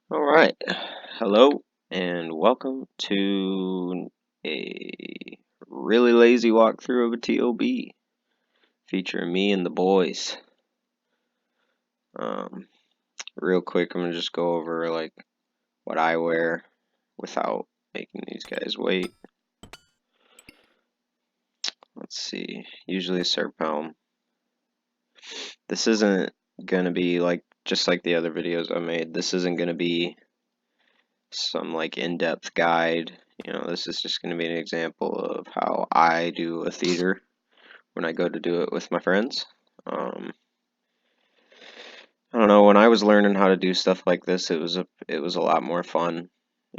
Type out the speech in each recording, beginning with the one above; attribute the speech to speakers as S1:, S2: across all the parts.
S1: Alright, hello and welcome to a really lazy walkthrough of a TOB featuring me and the boys. Um, Real quick, I'm gonna just go over like what I wear without making these guys wait. Let's see, usually a Serpelm. This isn't gonna be like just like the other videos I made. This isn't gonna be some like in-depth guide. This is just gonna be an example of how I do a theater when I go to do it with my friends. I don't know, when I was learning how to do stuff like this, it was a lot more fun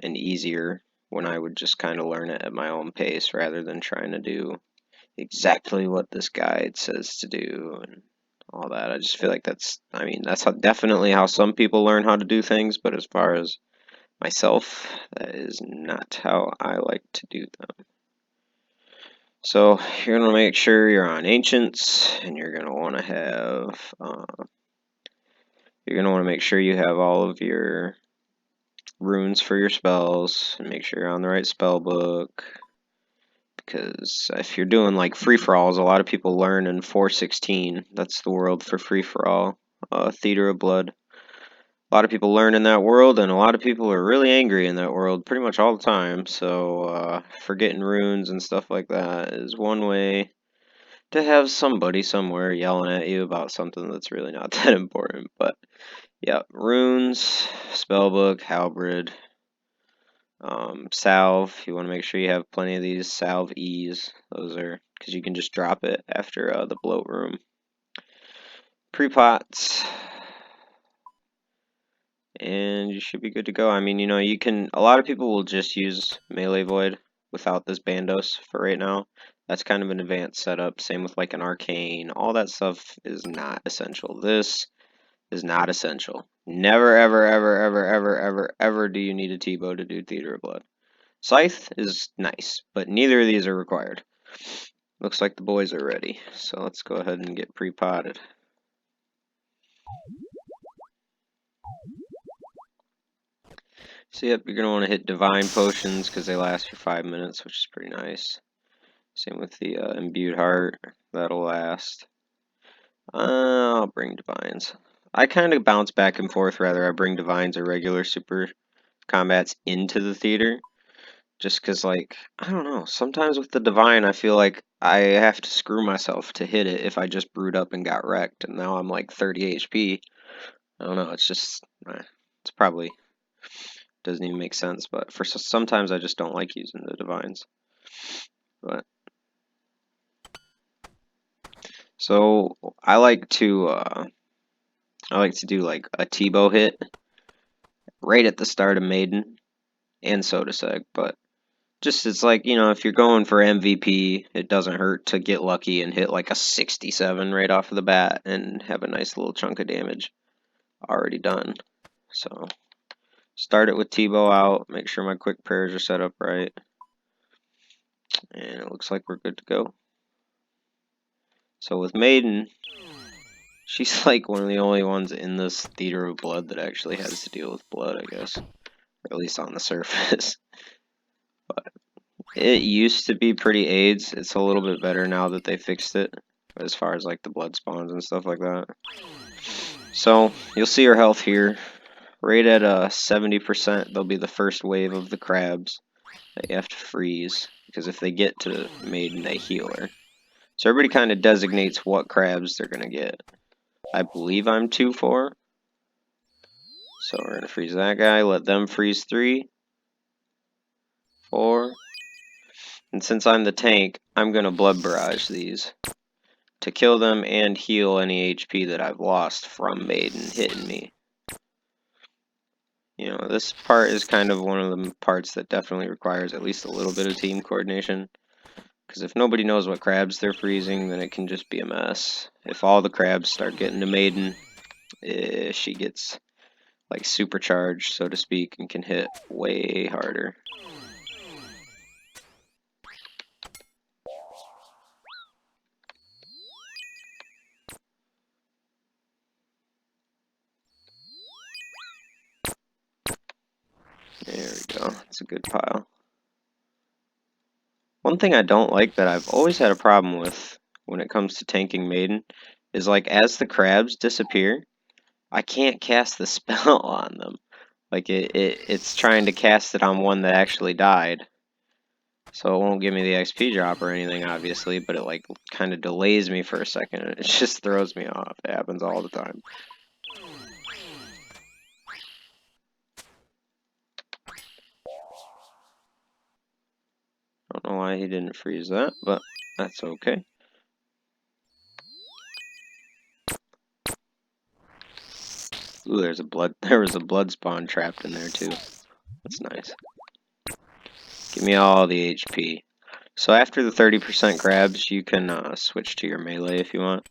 S1: and easier when I would just kind of learn it at my own pace rather than trying to do exactly what this guide says to do and all that. I just feel like that's definitely how some people learn how to do things, but as far as myself, that is not how I like to do them. So you're going to make sure you're on Ancients, and you're going to want to make sure you have all of your runes for your spells, and make sure you're on the right spell book. Because if you're doing like free-for-alls, a lot of people learn in 416. That's the world for free-for-all. Theater of Blood. A lot of people learn in that world, and a lot of people are really angry in that world pretty much all the time. So forgetting runes and stuff like that is one way to have somebody somewhere yelling at you about something that's really not that important. But yeah, runes, spellbook, halberd, salve. You want to make sure you have plenty of these salve E's. Those are because you can just drop it after the bloat room. Pre-pots. And you should be good to go. I mean, you can. A lot of people will just use melee void without this bandos for right now. That's kind of an advanced setup. Same with like an arcane. All that stuff is not essential. This is not essential. Never, ever, ever, ever, ever, ever, ever do you need a T-bow to do Theater of Blood. Scythe is nice, but neither of these are required. Looks like the boys are ready, so let's go ahead and get pre-potted. So yep, you're going to want to hit Divine Potions because they last for 5 minutes, which is pretty nice. Same with the Imbued Heart, that'll last. I'll bring Divines. I kind of bounce back and forth, rather I bring Divines or regular super combats into the theater. Just because, like, I don't know, sometimes with the Divine I feel like I have to screw myself to hit it if I just brewed up and got wrecked, and now I'm like 30 HP. I don't know, it's just, it's probably doesn't even make sense, but sometimes I just don't like using the Divines. But so I like to do like a T-bow hit right at the start of Maiden and Sotetseg, but just it's like, if you're going for MVP, it doesn't hurt to get lucky and hit like a 67 right off of the bat and have a nice little chunk of damage already done. So start it with T-bow out, make sure my quick prayers are set up right, and it looks like we're good to go. So with Maiden, she's like one of the only ones in this Theater of Blood that actually has to deal with blood, I guess. Or at least on the surface. But it used to be pretty AIDS. It's a little bit better now that they fixed it, as far as like the blood spawns and stuff like that. So you'll see her health here. Right at 70%, they'll be the first wave of the crabs that you have to freeze, because if they get to Maiden, they heal her. So everybody kind of designates what crabs they're going to get. I believe I'm 2-4. So we're going to freeze that guy, let them freeze 3, 4. And since I'm the tank, I'm going to blood barrage these to kill them and heal any HP that I've lost from Maiden hitting me. This part is kind of one of the parts that definitely requires at least a little bit of team coordination. Because if nobody knows what crabs they're freezing, then it can just be a mess. If all the crabs start getting to Maiden, she gets like supercharged, so to speak, and can hit way harder. There we go. It's a good pile. One thing I don't like that I've always had a problem with when it comes to tanking Maiden is like as the crabs disappear, I can't cast the spell on them. Like it's trying to cast it on one that actually died. So it won't give me the XP drop or anything, obviously, but it like kind of delays me for a second and it just throws me off. It happens all the time. I don't know why he didn't freeze that, but that's okay. Ooh, there was a blood spawn trapped in there too. That's nice. Give me all the HP. So after the 30% grabs, you can switch to your melee if you want.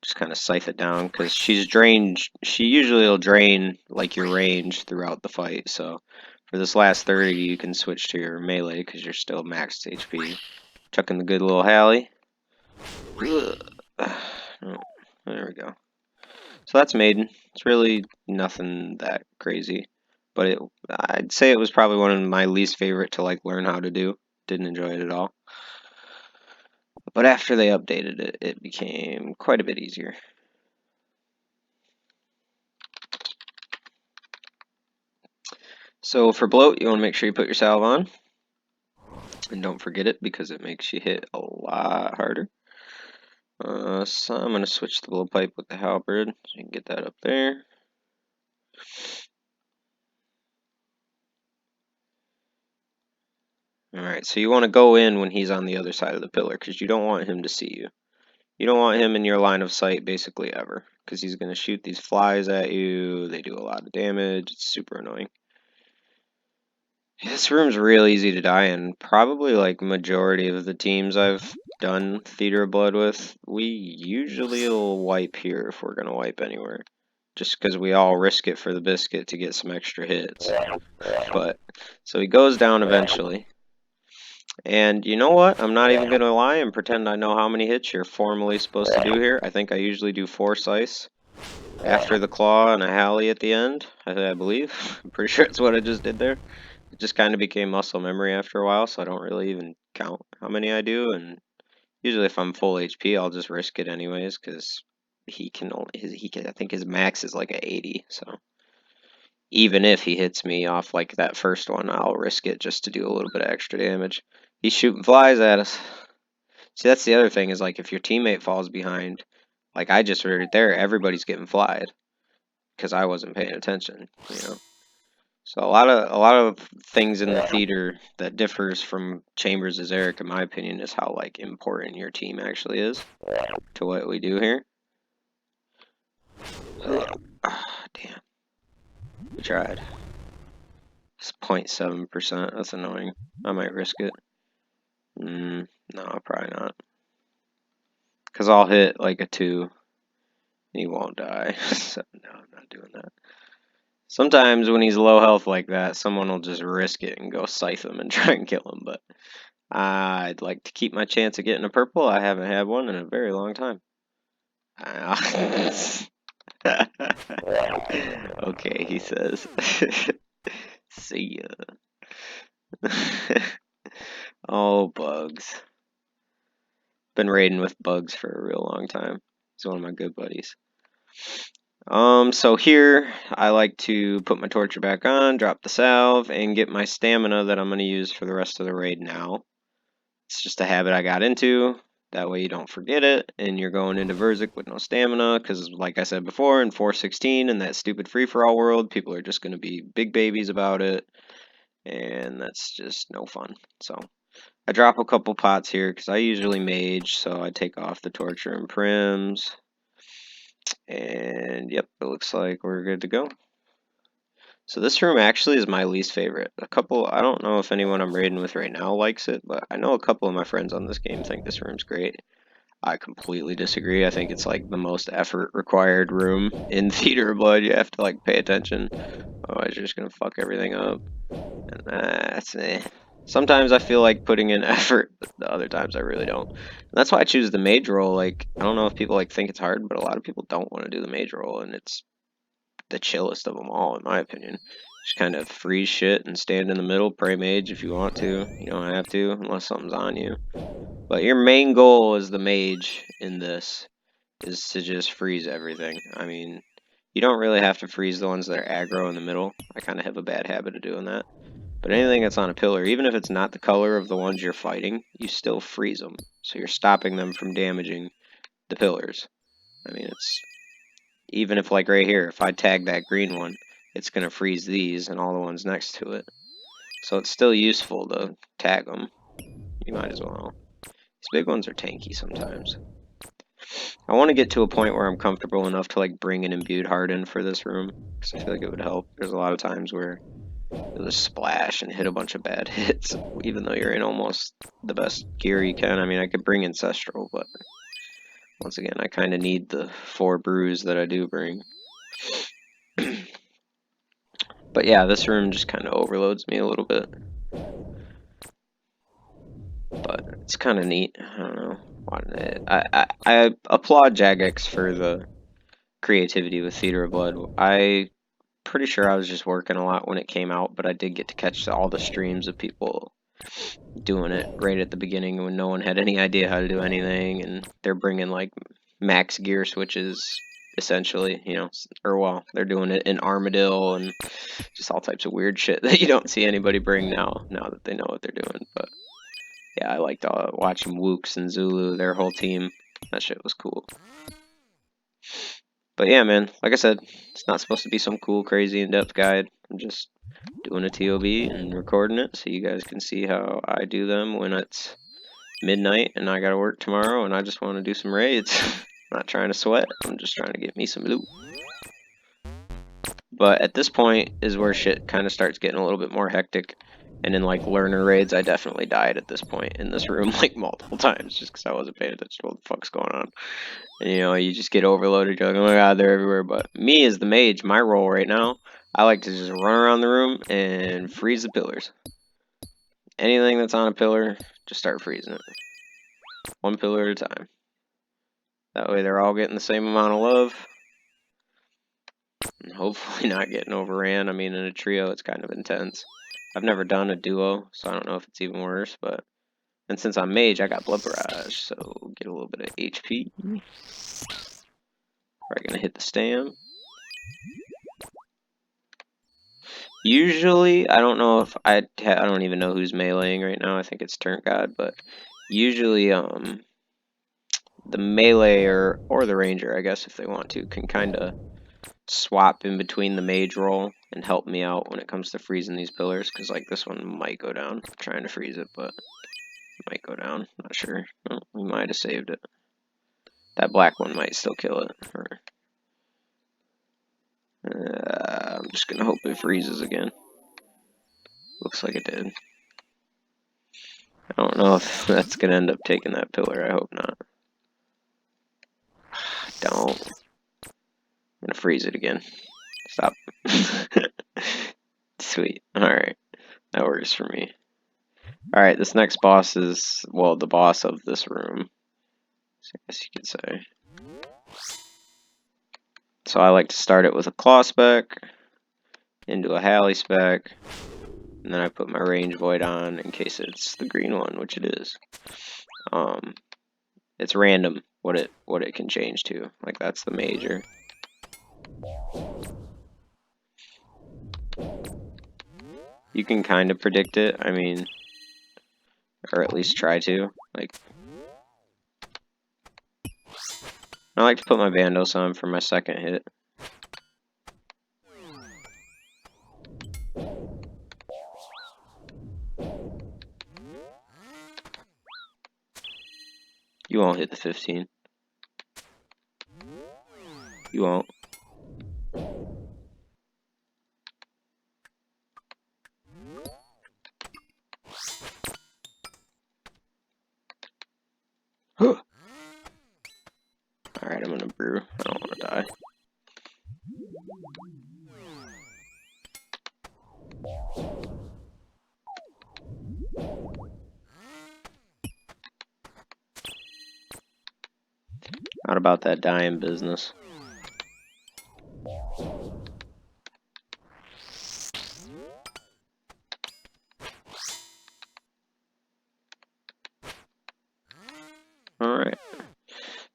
S1: Just kind of scythe it down, because she's drained. She usually will drain like your range throughout the fight, so for this last 30, you can switch to your melee, because you're still maxed HP. Chuck in the good little Hallie. Oh, there we go. So that's Maiden. It's really nothing that crazy, but I'd say it was probably one of my least favorite to like learn how to do. Didn't enjoy it at all. But after they updated it, it became quite a bit easier. So for bloat, you want to make sure you put your salve on. And don't forget it because it makes you hit a lot harder. So I'm going to switch the blowpipe with the halberd so you can get that up there. Alright, so you want to go in when he's on the other side of the pillar because you don't want him to see you. You don't want him in your line of sight basically ever because he's going to shoot these flies at you. They do a lot of damage. It's super annoying. This room's real easy to die in. Probably like majority of the teams I've done Theater of Blood with, we usually will wipe here if we're going to wipe anywhere. Just because we all risk it for the biscuit to get some extra hits. But, so he goes down eventually. And you know what? I'm not even going to lie and pretend I know how many hits you're formally supposed to do here. I think I usually do 4 slice after the claw and a Hallie at the end, I believe. I'm pretty sure that's what I just did there. It just kind of became muscle memory after a while, so I don't really even count how many I do. And usually, if I'm full HP, I'll just risk it anyways, because he can only I think his max is like a 80. So even if he hits me off like that first one, I'll risk it just to do a little bit of extra damage. He's shooting flies at us. See, that's the other thing is like if your teammate falls behind, like I just right there, everybody's getting flied because I wasn't paying attention, you know. So a lot of things in the theater that differs from Chambers as Eric, in my opinion, is how like important your team actually is to what we do here. Damn. We tried. It's 0.7%. That's annoying. I might risk it. No, probably not. Because I'll hit like a 2 and he won't die. So no, I'm not doing that. Sometimes when he's low health like that, someone will just risk it and go scythe him and try and kill him, but I'd like to keep my chance of getting a purple. I haven't had one in a very long time. Okay, he says. See ya. Oh, bugs. Been raiding with bugs for a real long time. He's one of my good buddies. So here, I like to put my torture back on, drop the salve, and get my stamina that I'm going to use for the rest of the raid now. It's just a habit I got into. That way you don't forget it, and you're going into Verzik with no stamina, because like I said before, in 4.16, in that stupid free-for-all world, people are just going to be big babies about it, and that's just no fun. So I drop a couple pots here, because I usually mage, so I take off the torture and prims. And yep, it looks like we're good to go. So this room actually is my least favorite. I don't know if anyone I'm raiding with right now likes it, but I know a couple of my friends on this game think this room's great. I completely disagree. I think it's like the most effort required room in Theater of Blood. You have to like pay attention, otherwise you're just gonna fuck everything up. And that's Sometimes I feel like putting in effort, but the other times I really don't. And that's why I choose the mage role. Like, I don't know if people like think it's hard, but a lot of people don't want to do the mage role, and it's the chillest of them all, in my opinion. Just kind of freeze shit and stand in the middle, pray mage if you want to. You don't have to unless something's on you. But your main goal as the mage in this is to just freeze everything. I mean, you don't really have to freeze the ones that are aggro in the middle. I kind of have a bad habit of doing that. But anything that's on a pillar, even if it's not the color of the ones you're fighting, you still freeze them. So you're stopping them from damaging the pillars. I mean, it's... Even if, like right here, if I tag that green one, it's going to freeze these and all the ones next to it. So it's still useful to tag them. You might as well. These big ones are tanky sometimes. I want to get to a point where I'm comfortable enough to like bring an imbued heart in for this room, because I feel like it would help. There's a lot of times where you'll just splash and hit a bunch of bad hits, even though you're in almost the best gear you can. I mean, I could bring Ancestral, but once again, I kind of need the 4 brews that I do bring. But yeah, this room just kind of overloads me a little bit. But it's kind of neat. I don't know. I applaud Jagex for the creativity with Theater of Blood. I pretty sure I was just working a lot when it came out, but I did get to catch all the streams of people doing it right at the beginning when no one had any idea how to do anything, and they're bringing like max gear switches essentially, you know, or well, they're doing it in Armadillo and just all types of weird shit that you don't see anybody bring now that they know what they're doing. But yeah, I liked watching Wooks and Zulu, their whole team. That shit was cool. But yeah, man, like I said, it's not supposed to be some cool, crazy, in-depth guide. I'm just doing a TOB and recording it so you guys can see how I do them when it's midnight and I gotta work tomorrow and I just want to do some raids. I'm not trying to sweat, I'm just trying to get me some loot. But at this point is where shit kind of starts getting a little bit more hectic. And in like learner raids, I definitely died at this point in this room like multiple times just because I wasn't paying attention to what the fuck's going on. And you know, you just get overloaded. You're like, oh my god, they're everywhere. But me as the mage, my role right now, I like to just run around the room and freeze the pillars. Anything that's on a pillar, just start freezing it. 1 pillar at a time. That way they're all getting the same amount of love. And hopefully not getting overran. I mean, in a trio, it's kind of intense. I've never done a duo, so I don't know if it's even worse, but... And since I'm mage, I got Blood Barrage, so get a little bit of HP. Probably gonna hit the stam. Usually, I don't know if I don't even know who's meleeing right now. I think it's Turnt God, but usually, the melee or the ranger, I guess, if they want to, can kind of swap in between the mage role and help me out when it comes to freezing these pillars, because like this one might go down. I'm trying to freeze it, but it might go down. Not sure. Oh, we might have saved it. That black one might still kill it. I'm just gonna hope it freezes again. Looks like it did. I don't know if that's gonna end up taking that pillar. I hope not. Don't. I'm gonna freeze it again. Stop. Sweet. Alright. That works for me. Alright, this next boss is, well, the boss of this room, I guess you could say. So I like to start it with a claw spec, into a Halley spec, and then I put my range void on in case it's the green one, which it is. It's random what it can change to. Like that's the major. You can kind of predict it, I mean, or at least try to. Like, I like to put my Vandos on for my second hit. You won't hit the 15. You won't. Alright, I'm gonna brew. I don't want to die. Not about that dying business.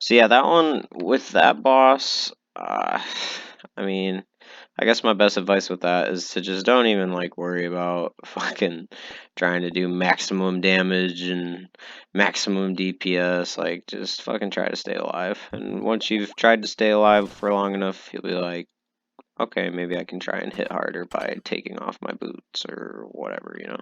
S1: So yeah, that one with that boss, I mean, I guess my best advice with that is to just don't even like worry about fucking trying to do maximum damage and maximum DPS. Like, just fucking try to stay alive. And once you've tried to stay alive for long enough, you'll be like, okay, maybe I can try and hit harder by taking off my boots or whatever, you know.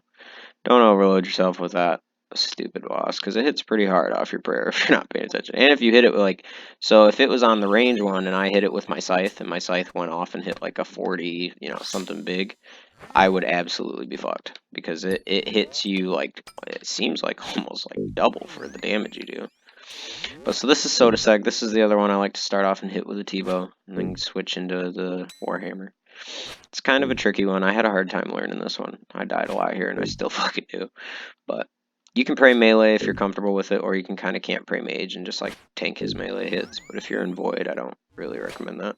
S1: Don't overload yourself with that stupid boss, because it hits pretty hard off your prayer if you're not paying attention. And if you hit it with, like, so if it was on the range one and I hit it with my scythe and my scythe went off and hit like a 40, you know, something big, I would absolutely be fucked, because it hits you like, it seems like almost like double for the damage you do. But so this is Sotetseg. This is the other one I like to start off and hit with a T-bow and then switch into the Warhammer. It's kind of a tricky one. I had a hard time learning this one. I died a lot here and I still fucking do. But you can pray melee if you're comfortable with it, or you can kind of can't pray mage and just like tank his melee hits. But if you're in void, I don't really recommend that.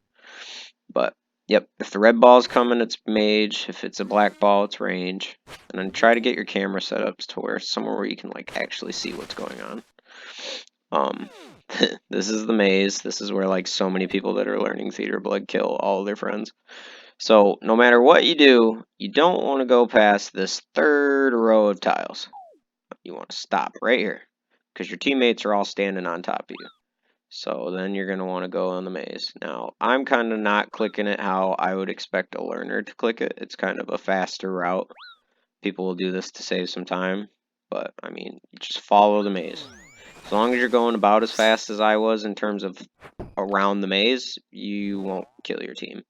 S1: But yep, if the red ball's coming, it's mage. If it's a black ball, it's range. And then try to get your camera setups to where somewhere where you can like actually see what's going on. This is the maze. This is where like so many people that are learning Theater of Blood kill all their friends. So no matter what you do, you don't want to go past this third row of tiles. You want to stop right here, because your teammates are all standing on top of you. So then you're going to want to go on the maze. Now, I'm kind of not clicking it how I would expect a learner to click it. It's kind of a faster route. People will do this to save some time, but I mean, just follow the maze. As long as you're going about as fast as I was in terms of around the maze, you won't kill your team.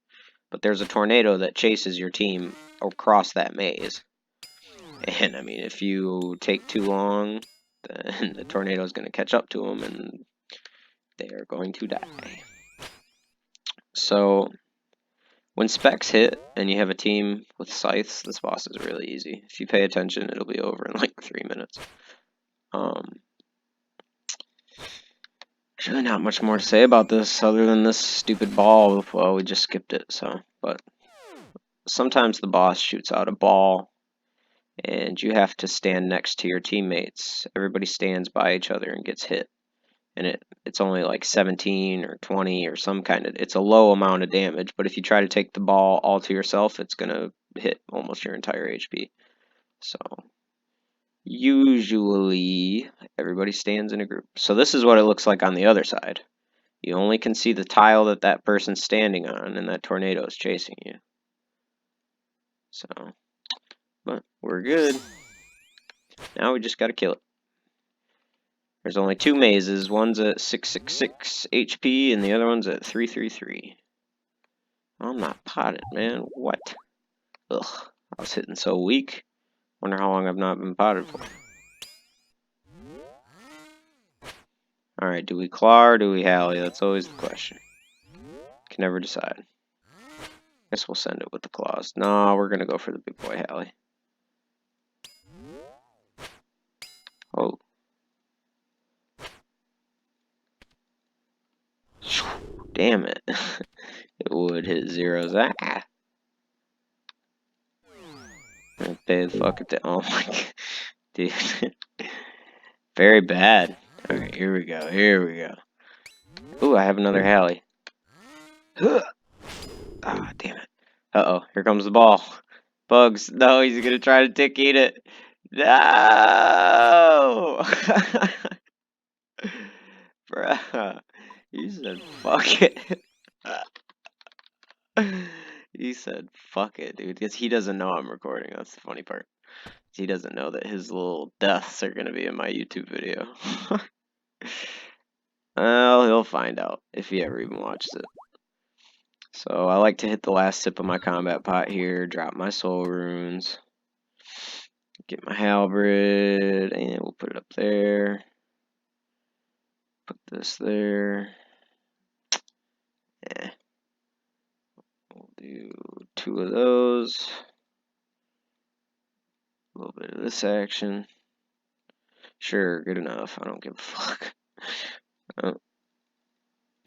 S1: But there's a tornado that chases your team across that maze. And I mean, if you take too long, then the tornado is going to catch up to them and they are going to die. So when specs hit and you have a team with scythes, this boss is really easy. If you pay attention, it'll be over in like 3 minutes. There's really not much more to say about this other than this stupid ball. Well, we just skipped it, so. But sometimes the boss shoots out a ball and you have to stand next to your teammates. Everybody stands by each other and gets hit. And it's only like 17 or 20 or some kind of, it's a low amount of damage, but if you try to take the ball all to yourself, it's going to hit almost your entire HP. So usually everybody stands in a group. So this is what it looks like on the other side. You only can see the tile that that person's standing on, and that tornado is chasing you. So, but we're good. Now we just gotta kill it. There's only 2 mazes. One's at 666 HP, and the other one's at 333. I'm not potted, man. What? Ugh. I was hitting so weak. Wonder how long I've not been potted for. Alright, do we claw or do we hally? That's always the question. Can never decide. Guess we'll send it with the claws. No, we're gonna go for the big boy hally. Oh. Damn it. It would hit zeros. Ah. Pay the fuck it. Oh my god. Dude. Very bad. Alright, here we go. Here we go. Ooh, I have another hally. Ah, damn it. Uh-oh, here comes the ball. Bugs. No, he's gonna try to tick eat it. No! Bruh. He said fuck it. He said fuck it, dude. Because he doesn't know I'm recording. That's the funny part. He doesn't know that his little deaths are gonna be in my YouTube video. Well, he'll find out if he ever even watches it. So I like to hit the last sip of my combat pot here, drop my soul runes, get my halberd, and we'll put it up there. Put this there. Yeah. We'll do 2 of those. A little bit of this action. Sure, good enough. I don't give a fuck.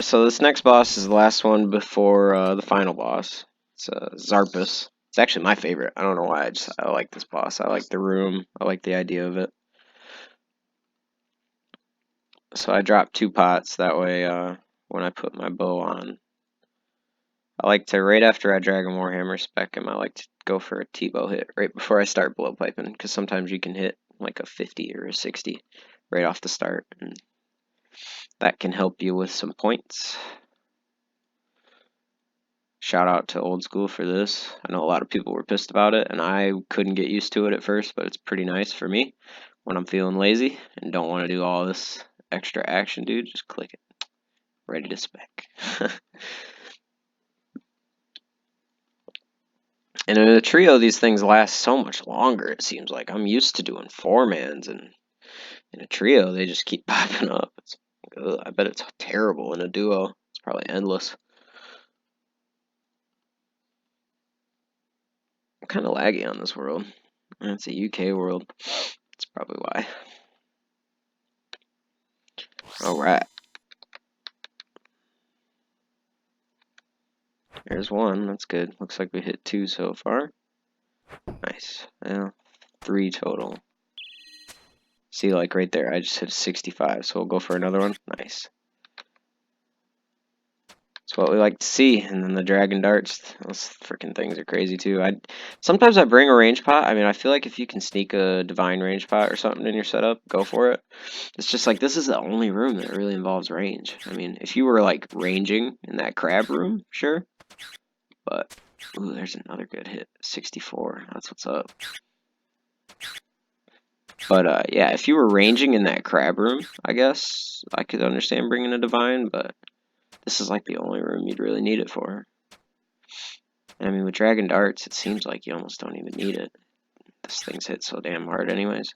S1: So this next boss is the last one before the final boss. It's Xarpus. It's actually my favorite. I don't know why. I like this boss. I like the room. I like the idea of it. So I dropped 2 pots, that way when I put my bow on, I like to, right after I Dragon Warhammer spec him, I like to go for a T-bow hit right before I start blowpiping, because sometimes you can hit like a 50 or a 60 right off the start, and that can help you with some points. Shout out to Old School for this. I know a lot of people were pissed about it, and I couldn't get used to it at first, but it's pretty nice for me when I'm feeling lazy and don't want to do all this extra action, dude. Just click it. Ready to spec. And in a trio, these things last so much longer, it seems like. I'm used to doing 4-mans, and in a trio, they just keep popping up. I bet it's terrible in a duo. It's probably endless. I'm kind of laggy on this world. It's a UK world. That's probably why. Alright. There's 1. That's good. Looks like we hit 2 so far. Nice. Well, 3 total. See, like right there, I just hit 65, so we'll go for another one. Nice. That's what we like to see. And then the dragon darts, those freaking things are crazy too. Sometimes I bring a range pot. I mean, I feel like if you can sneak a divine range pot or something in your setup, go for it. It's just like, this is the only room that really involves range. I mean, if you were like ranging in that crab room, sure. But, ooh, there's another good hit. 64, that's what's up. But, yeah, if you were ranging in that crab room, I guess I could understand bringing a divine, but this is like the only room you'd really need it for. I mean, with Dragon Darts, it seems like you almost don't even need it. This thing's hit so damn hard anyways.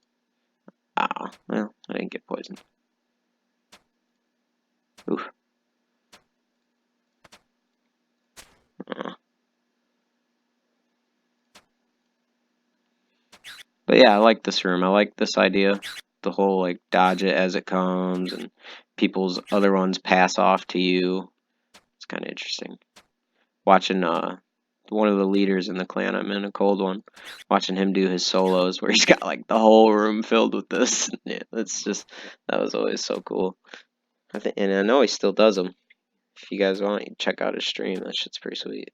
S1: Ah, well, I didn't get poisoned. Oof. But yeah, I like this room. I like this idea. The whole, like, dodge it as it comes, and people's other ones pass off to you. It's kind of interesting. Watching, one of the leaders in the clan I'm in, a cold one, watching him do his solos where he's got like the whole room filled with this. Yeah, that was always so cool. And I know he still does them. If you guys want, you check out his stream. That shit's pretty sweet.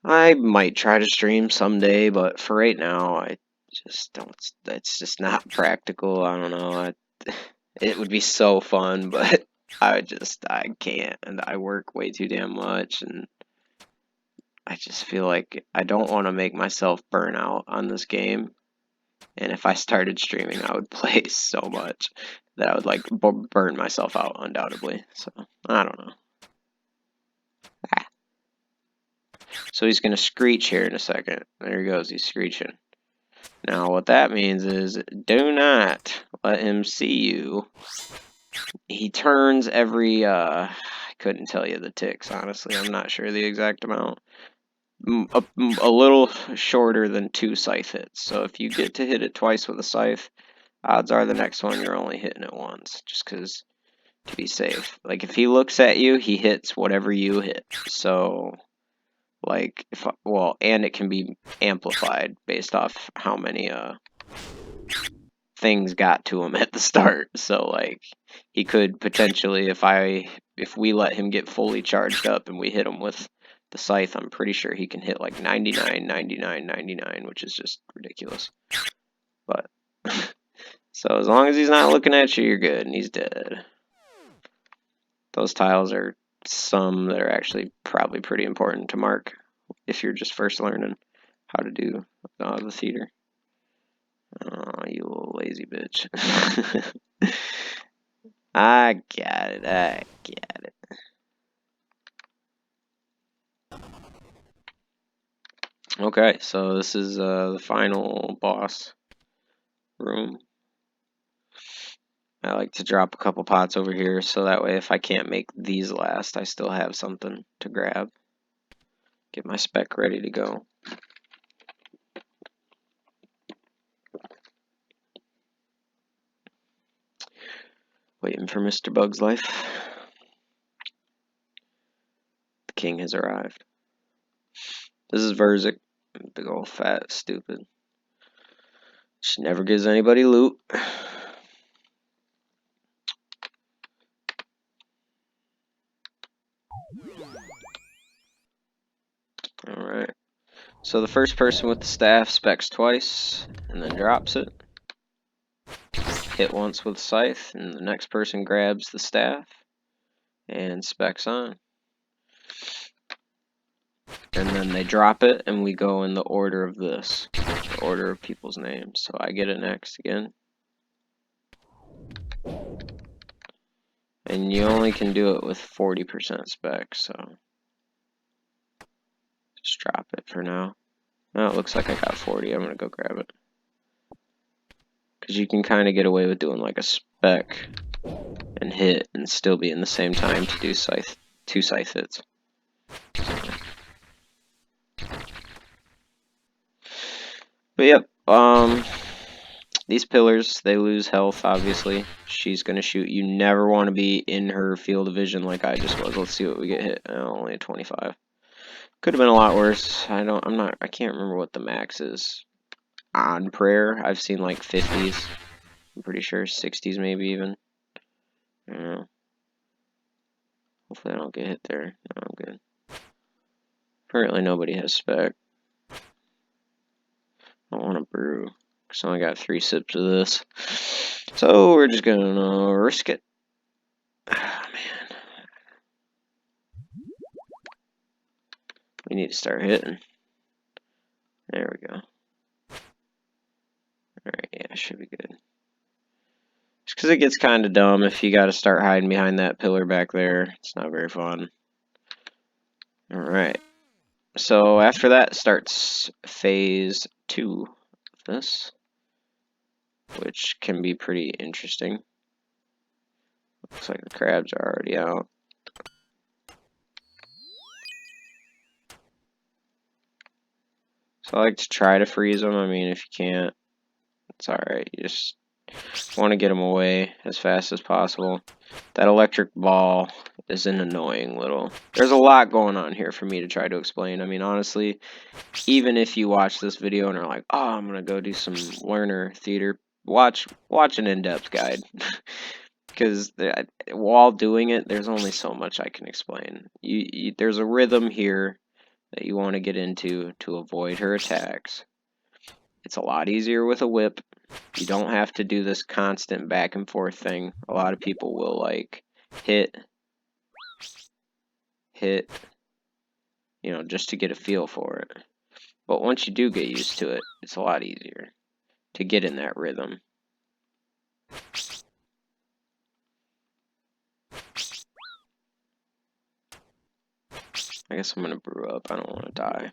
S1: I might try to stream someday, but for right now, I just don't. It's just not practical. I don't know. It would be so fun, but I can't, and I work way too damn much, and I just feel like I don't want to make myself burn out on this game. And if I started streaming, I would play so much that I would like burn myself out undoubtedly. So I don't know. So he's gonna screech here in a second. There he goes. He's screeching. Now what that means is do not let him see you. He turns every I couldn't tell you the ticks, honestly. I'm not sure the exact amount. A little shorter than 2 scythe hits. So if you get to hit it twice with a scythe, odds are the next one you're only hitting it once, just because to be safe. Like if he looks at you, he hits whatever you hit. So like and it can be amplified based off how many things got to him at the start. So like he could potentially, if we let him get fully charged up and we hit him with the scythe, I'm pretty sure he can hit like 99, 99, 99, which is just ridiculous. But so as long as he's not looking at you, you're good, and he's dead. Those tiles are some that are actually probably pretty important to mark if you're just first learning how to do the theater. Oh, you little lazy bitch. I got it. I got it. Okay, so this is the final boss room. I like to drop a couple pots over here so that way if I can't make these last, I still have something to grab. Get my spec ready to go. Waiting for Mr. Bug's life. The king has arrived. This is Verzik. Big old fat stupid. She never gives anybody loot. So the first person with the staff specs twice, and then drops it. Hit once with scythe, and the next person grabs the staff, and specs on. And then they drop it, and we go in the order of this. The order of people's names. So I get it next again. And you only can do it with 40% spec, so just drop it for now. Oh, it looks like I got 40. I'm gonna go grab it. Because you can kind of get away with doing like a spec and hit and still be in the same time to do scythe, 2 scythe hits. But yep, these pillars, they lose health, obviously. She's gonna shoot. You never want to be in her field of vision like I just was. Let's see what we get hit. Oh, only a 25. Could have been a lot worse. I can't remember what the max is on prayer. I've seen like 50s. I'm pretty sure 60s maybe even. I don't know. Hopefully I don't get hit there. No, I'm good. Apparently nobody has spec. I don't want to brew. So I got 3 sips of this. So we're just gonna risk it. Ah, man. We need to start hitting. There we go. Alright, yeah, should be good. Just because it gets kind of dumb if you got to start hiding behind that pillar back there. It's not very fun. Alright. So after that starts phase 2 of this, which can be pretty interesting. Looks like the crabs are already out. So I like to try to freeze them. I mean, if you can't, it's alright. You just want to get them away as fast as possible. That electric ball is an annoying little... There's a lot going on here for me to try to explain. I mean, honestly, even if you watch this video and are like, oh, I'm going to go do some learner theater, watch an in-depth guide. Because while doing it, there's only so much I can explain. There's a rhythm here that you want to get into to avoid her attacks. It's a lot easier with a whip. You don't have to do this constant back and forth thing. A lot of people will like hit, you know, just to get a feel for it. But once you do get used to it, it's a lot easier to get in that rhythm. I guess I'm gonna brew up. I don't want to die.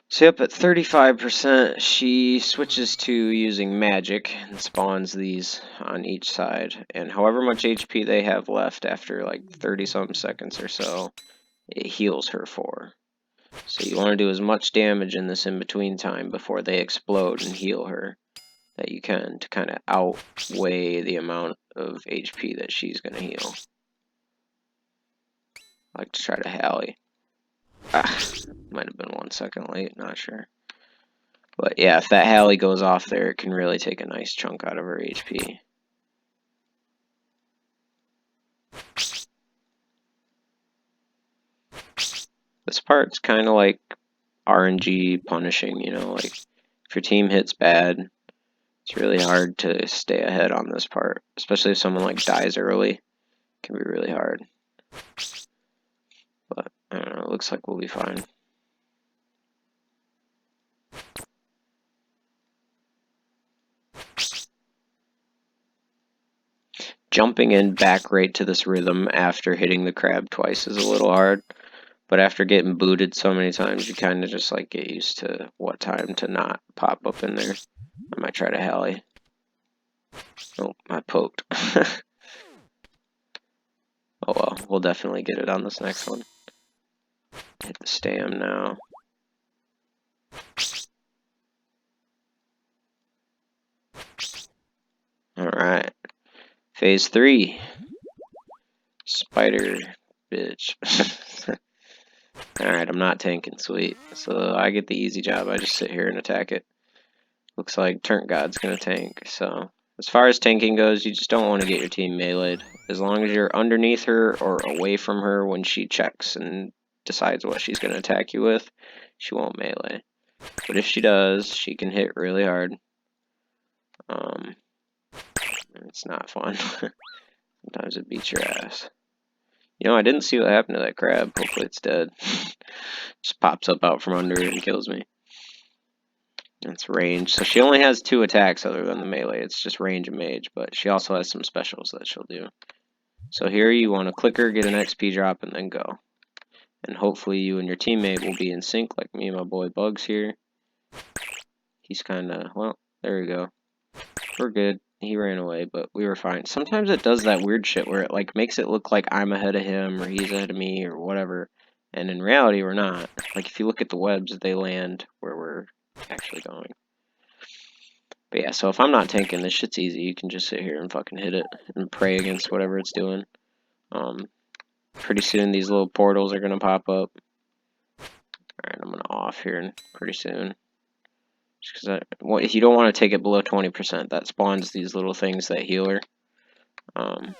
S1: So yep, at 35%, she switches to using magic and spawns these on each side. And however much HP they have left after like 30-something seconds or so, it heals her for. So you want to do as much damage in this in-between time before they explode and heal her that you can to kind of outweigh the amount of HP that she's going to heal. I like to try to Hally. Might have been 1 second late, not sure. But yeah, if that Hally goes off there, it can really take a nice chunk out of her HP. This part's kind of like RNG punishing, you know, like if your team hits bad, it's really hard to stay ahead on this part, especially if someone like dies early. It can be really hard. But I don't know, it looks like we'll be fine. Jumping in back right to this rhythm after hitting the crab twice is a little hard. But after getting booted so many times, you kind of just like get used to what time to not pop up in there. I might try to Hally. Oh, I poked. Oh well, we'll definitely get it on this next one. Hit the stam now. Alright. Phase 3. Spider bitch. Alright, I'm not tanking, sweet. So I get the easy job, I just sit here and attack it. Looks like Turnt God's gonna tank, so... As far as tanking goes, you just don't want to get your team meleeed. As long as you're underneath her or away from her when she checks and decides what she's gonna attack you with, she won't melee. But if she does, she can hit really hard. It's not fun. Sometimes it beats your ass. You know, I didn't see what happened to that crab. Hopefully it's dead. Just pops up out from under it and kills me. It's range. So she only has 2 attacks other than the melee. It's just range and mage, but she also has some specials that she'll do. So here you want to click her, get an XP drop, and then go. And hopefully you and your teammate will be in sync, like me and my boy Bugs here. He's kind of, well, there we go. We're good. He ran away, but we were fine. Sometimes it does that weird shit where it like makes it look like I'm ahead of him or he's ahead of me or whatever. And in reality, we're not. Like if you look at the webs, they land where we're actually going. But yeah, so if I'm not tanking, this shit's easy. You can just sit here and fucking hit it and pray against whatever it's doing. Pretty soon these little portals are gonna pop up. Alright, I'm gonna off here pretty soon. Just because you don't want to take it below 20%. That spawns these little things that heal her. I'm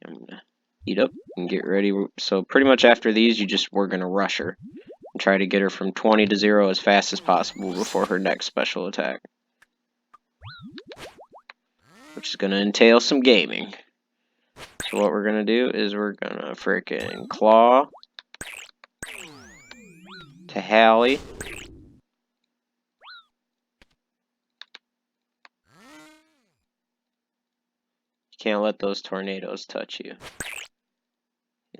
S1: gonna eat up and get ready. So pretty much after these, we're gonna rush her and try to get her from 20 to 0 as fast as possible before her next special attack, which is gonna entail some gaming. So what we're gonna do is we're gonna frickin' claw to Hallie. You can't let those tornadoes touch you.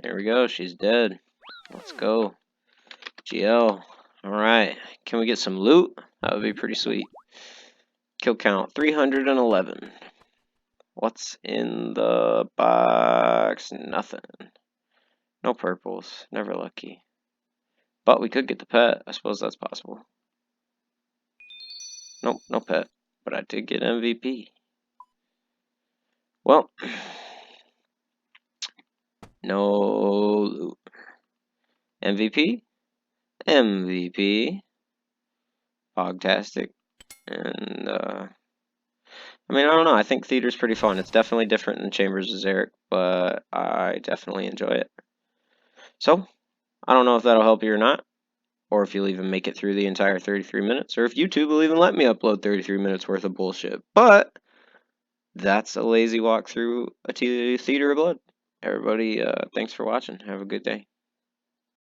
S1: There we go, she's dead. Let's go. GL. Alright. Can we get some loot? That would be pretty sweet. Kill count 311. What's in the box? Nothing. No purples. Never lucky. But we could get the pet. I suppose that's possible. Nope, no pet. But I did get MVP. Well, no loot. MVP? MVP. Pogtastic. And, I mean, I don't know. I think Theater's pretty fun. It's definitely different than Chambers of Xeric, but I definitely enjoy it. So, I don't know if that'll help you or not, or if you'll even make it through the entire 33 minutes, or if YouTube will even let me upload 33 minutes worth of bullshit. But that's a lazy walk through a Theater of Blood. Everybody, thanks for watching. Have a good day.